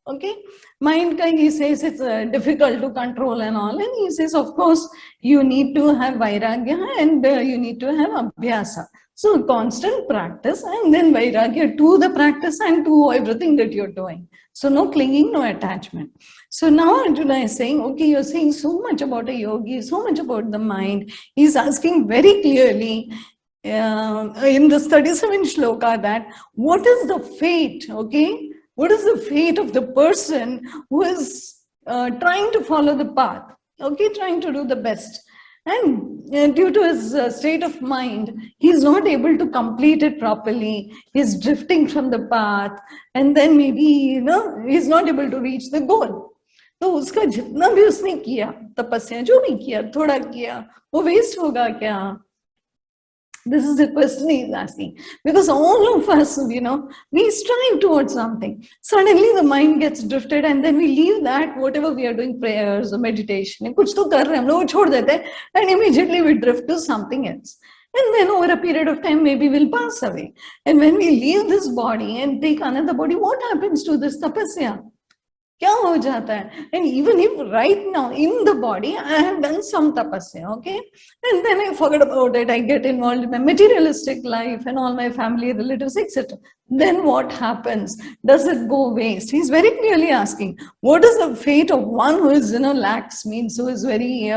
Okay, mind ka he says it's difficult to control and all, and he says of course you need to have vairagya and you need to have abhyasa. So constant practice and then vairagya to the practice and to everything that you're doing. So no clinging, no attachment. So now Arjuna is saying, okay, you're saying so much about a yogi, so much about the mind. He's asking very clearly in the 37 shloka that what is the fate, okay? What is the fate of the person who is trying to follow the path, okay, trying to do the best. And due to his state of mind, he's not able to complete it properly. He's drifting from the path, and then maybe, you know, he's not able to reach the goal. तो उसका जितना भी उसने किया, तपस्या जो भी किया, थोड़ा किया, वो वेस्ट होगा क्या? This is the question he is asking. Because all of us, you know, we strive towards something. Suddenly the mind gets drifted and then we leave that, whatever we are doing, prayers or meditation, कुछ तो कर रहे हैं, हम लोग छोड़ देते हैं, and immediately we drift to something else. And then over a period of time, maybe we'll pass away. And when we leave this body and take another body, what happens to this tapasya? क्या हो जाता है? And even if right now in the body I have done some tapasya, okay, and then I forget about it, I get involved in my materialistic life and all my family relatives, etc., then what happens? Does it go waste? He's very clearly asking, what is the fate of one who is, you know, lax, means who is very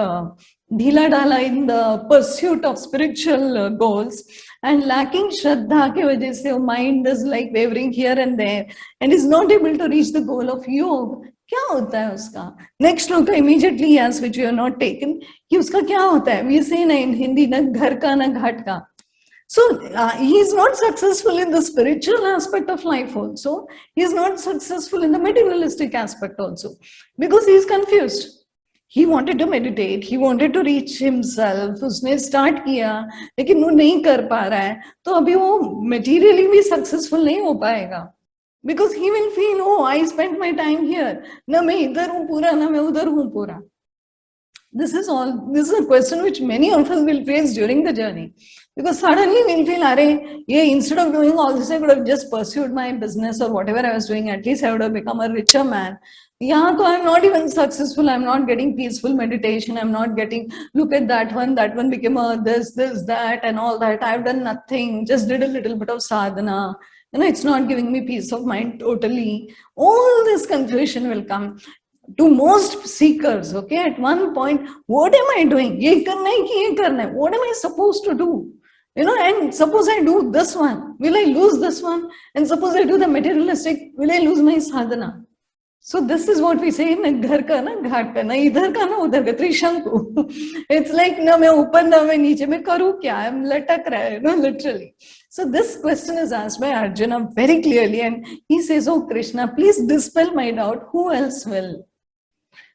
dhila dala in the pursuit of spiritual goals, and lacking shraddha ke wajah se mind is like wavering here and there and is not able to reach the goal of yoga. क्या होता है उसका? Next श्लोक immediately as which we have not taken, कि उसका क्या होता है? We say in Hindi, ना घर का ना घाट का. So he is not successful in the spiritual aspect of life also. He is not successful in the materialistic aspect also, because he is confused. He wanted to meditate, he wanted to reach himself, उसने start किया, लेकिन वो नहीं कर पा रहा है, तो अभी वो materially भी successful नहीं हो पाएगा. Because he will feel, oh, I spent my time here. ना मैं इधर हूँ पूरा, ना मैं उधर हूँ पूरा. This is a question which many of us will face during the journey. Because suddenly we'll feel, instead of doing all this, I could have just pursued my business or whatever I was doing. At least I would have become a richer man. Yeah, so I'm not even successful. I'm not getting peaceful meditation. I'm not getting, look at that one became a this, that, and all that. I've done nothing, just did a little bit of sadhana. You know, it's not giving me peace of mind totally. All this confusion will come. To most seekers, okay, at one point, what am I doing? Ye karna hai ki ye karna hai? What am I supposed to do? You know, and suppose I do this one, will I lose this one? And suppose I do the materialistic, will I lose my sadhana? So this is what we say, na ghar ka na ghat ka, na idhar ka na udhar ka, trishanku. It's like, na main upar na main niche, main karu kya? I'm latak raha hai, no, literally. So this question is asked by Arjuna very clearly, and he says, oh Krishna, please dispel my doubt, who else will?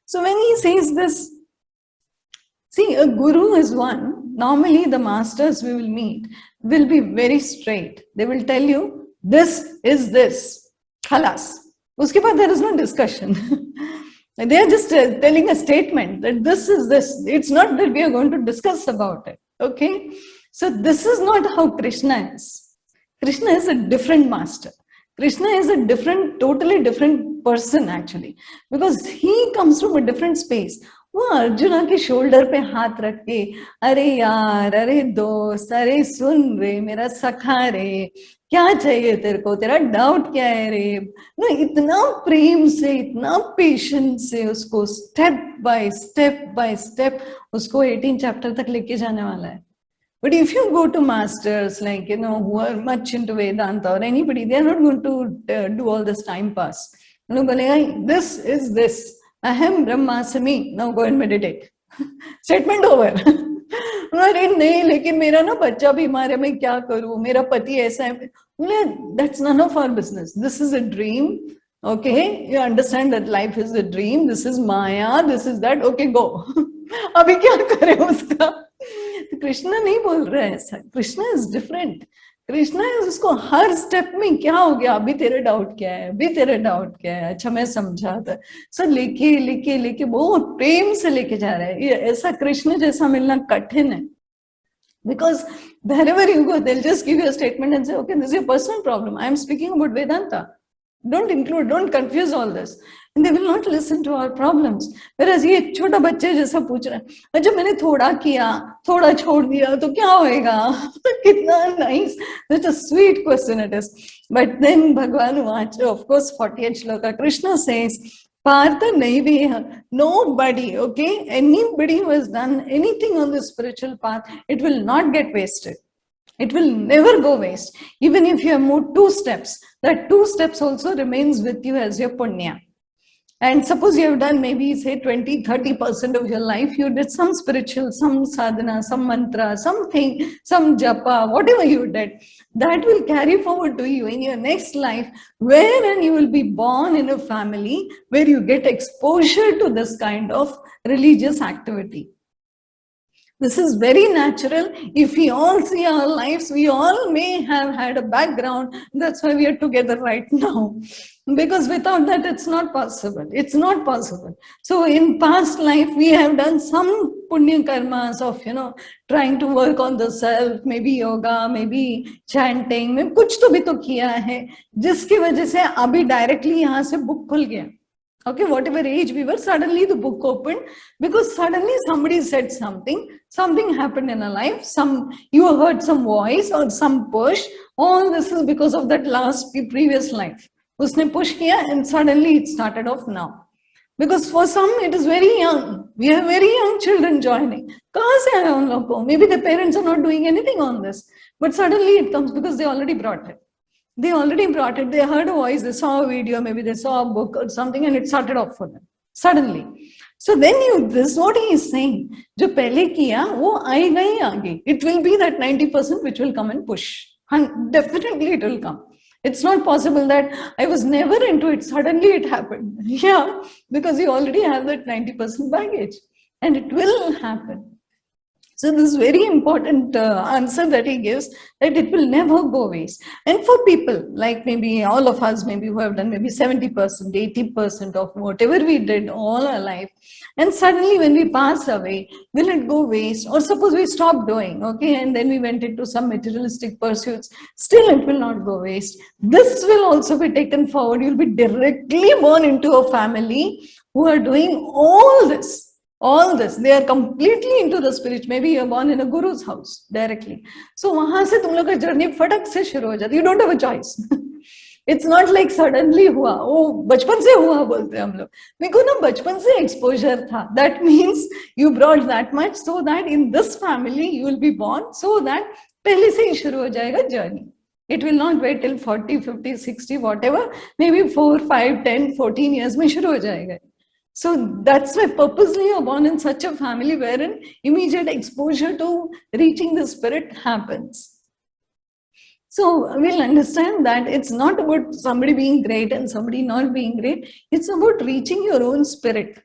So when he says this, see, a guru is one. Normally the masters we will meet will be very straight. They will tell you, this is this. Khalas. Uske baad there is no discussion. They are just telling a statement that this is this. It's not that we are going to discuss about it. Okay? So this is not how Krishna is. Krishna is a different master. Krishna is a different, totally different person actually, because he comes from a different space. वो अर्जुना के shoulder पे हाथ रख के, अरे यार, अरे दोस्त, अरे सुन रे, मेरा सखा रे, क्या चाहिए तेरे को, तेरा डाउट क्या है रे, ना इतना प्रेम से, इतना पेशेंस से उसको स्टेप बाय स्टेप उसको 18 चैप्टर तक लेके जाने वाला है. But if you go to masters like, you know, who are much into Vedanta or anybody, they are not going to do all this time pass. You know, this is this. Aham Brahmasami. Now go and meditate. Statement over. अरे नहीं, लेकिन मेरा ना बच्चा बीमार है, मैं क्या करूँ, मेरा पति ऐसा है. That's none of our business. This is a dream. Okay, you understand that life is a dream. This is Maya. This is that. Okay, go. अभी क्या करें उसका? कृष्णा नहीं बोल रहा है ऐसा. Krishna is different. Krishna is उसको हर स्टेप में क्या हो गया, अभी तेरे डाउट क्या है, अभी तेरे डाउट क्या है, अच्छा मैं समझा था, सर लेके बहुत प्रेम से लेके जा रहा है. ये ऐसा कृष्ण जैसा मिलना कठिन है. Because wherever you go, they'll just give you a statement and say, okay, this is your personal problem. I am speaking about Vedanta. don't include, don't confuse all this. And they will not listen to our problems. Whereas ये एक छोटा बच्चे जैसा पूछ रहा है, अच्छा मैंने थोड़ा किया, थोड़ा छोड़ दिया, तो क्या होएगा? कितना nice, such a sweet question it is. But then Bhagavan Vacha, of course, 40th shloka, Krishna says, Partha Naiveha, nobody, okay, anybody who has done anything on the spiritual path, it will not get wasted. It will never go waste. Even if you have moved 2 steps, that 2 steps also remains with you as your punya. And suppose you have done maybe say 20-30% of your life, you did some spiritual, some sadhana, some mantra, something, some japa, whatever you did, that will carry forward to you in your next life, wherein you will be born in a family where you get exposure to this kind of religious activity. This is very natural. If we all see our lives, we all may have had a background. That's why we are together right now. Because without that, it's not possible. It's not possible. So in past life, we have done some punya karmas of, trying to work on the self, maybe yoga, maybe chanting, maybe कुछ तो भी तो किया है, जिसकी वजह से अभी directly यहाँ से book खुल गया. Okay, whatever age we were, suddenly the book opened because suddenly somebody said something happened in a life, you heard some voice or some push. All this is because of that previous life. Usne push kiya and suddenly it started off now. Because for some it is very young. We have very young children joining. Kahan se aaya un log ko? Maybe the parents are not doing anything on this. But suddenly it comes because they already brought it. They already brought it. They heard a voice, they saw a video, maybe they saw a book or something, and it started off for them suddenly. So then this is what he is saying. Jo pehle kiya, wo aayega hi aage. It will be that 90% which will come and push. And definitely it will come. It's not possible that I was never into it, suddenly it happened. Yeah, because you already have that 90% baggage. And it will happen. So this is very important answer that he gives, that it will never go waste. And for people like maybe all of us, maybe who have done maybe 70%, 80% of whatever we did all our life, and suddenly when we pass away, will it go waste? Or suppose we stop doing, okay, and then we went into some materialistic pursuits, still it will not go waste. This will also be taken forward. You'll be directly born into a family who are doing all this. All this, they are completely into the spirit. Maybe you are born in a guru's house directly. So वहाँ से तुम लोग का journey फटक से शुरू हो जाती. You don't have a choice. It's not like suddenly हुआ. Oh, बचपन से हुआ बोलते हम लोग. मेरे को ना बचपन से exposure था. That means you brought that much so that in this family you will be born so that पहले से ही शुरू हो जाएगा journey. It will not wait till 40, 50, 60, whatever. Maybe 4, 5, 10, 14 years में शुरू हो जाएगा. So that's why purposely you're born in such a family wherein immediate exposure to reaching the spirit happens. So we'll understand that it's not about somebody being great and somebody not being great. It's about reaching your own spirit.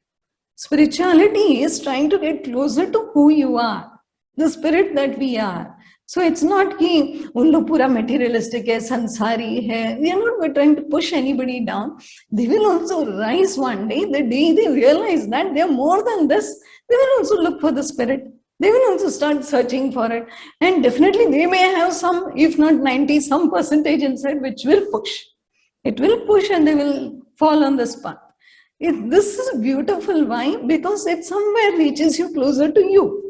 Spirituality is trying to get closer to who you are, the spirit that we are. So it's not कि उन लोग पूरा materialistic है, संसारी है. We are not trying to push anybody down. They will also rise one day. The day they realize that they are more than this, they will also look for the spirit. They will also start searching for it. And definitely they may have some, if not 90, some percentage inside which will push. It will push and they will fall on this path. This is beautiful. Why? Because it somewhere reaches you closer to you.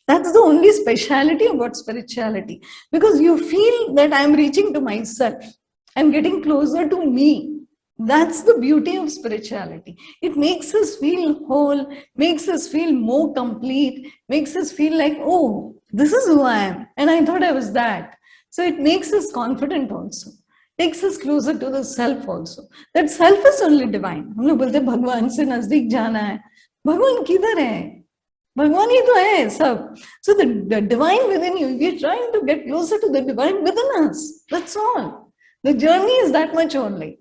That's the only speciality about spirituality. Because you feel that I'm reaching to myself. I'm getting closer to me. That's the beauty of spirituality. It makes us feel whole, makes us feel more complete, makes us feel like, oh, this is who I am. And I thought I was that. So it makes us confident also. Takes us closer to the self also. That self is only divine. हम लोग बोलते हैं भगवान से नजदीक जाना है. भगवान किधर है? Bhagwan hi to hai sab. So the divine within you, we are trying to get closer to the divine within us. That's all. The journey is that much only.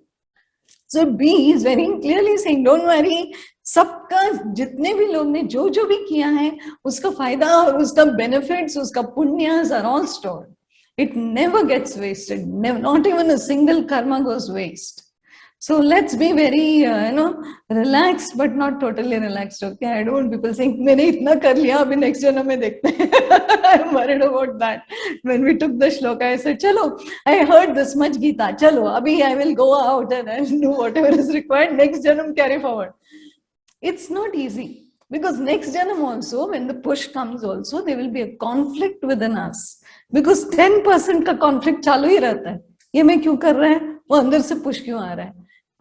So B is very clearly saying, don't worry, सबका जितने भी लोग ने जो जो भी किया है, उसका फायदा और उसका benefits, उसका punyas are all stored. It never gets wasted. Never, not even a single karma goes waste. So let's be very, relaxed, but not totally relaxed. Okay, I don't want people saying, "मैंने इतना कर लिया, अभी next जन्म में देखते हैं." I'm worried about that. When we took the shloka, I said, "चलो, I heard this much Gita. चलो, अभी I will go out and I'll do whatever is required. Next janam carry forward." It's not easy because next janam also, when the push comes, also there will be a conflict within us because 10% का conflict चालू ही रहता है. ये मैं क्यों कर रहा है? वो अंदर से push क्यों आ रहा है?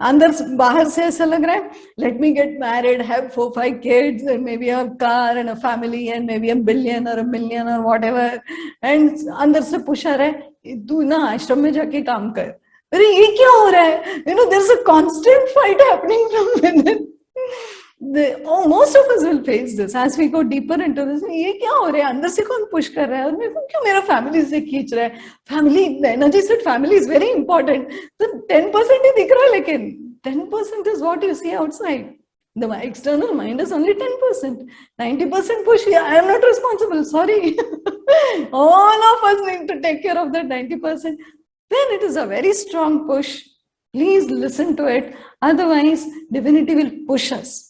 अंदर से बाहर से ऐसा लग रहा है, let me get married, have 4-5 kids and maybe a car and a family and maybe a billion or a million or whatever, and अंदर से push आ रहा है, तू ना आश्रम में जाके काम कर. अरे ये क्या हो रहा है? There's a constant fight happening from within. Most of us will face this as we go deeper into this. ये क्या हो रहा है? अंदर से कौन push कर रहा है? और मेरे को क्यों मेरा family से खींच रहा है? Family, Naina said family is very important. तो 10% ही दिख रहा है, लेकिन 10% is what you see outside. The external mind is only 10%. 90% push. I am not responsible. Sorry. All of us need to take care of that 90%. Then it is a very strong push. Please listen to it. Otherwise, divinity will push us.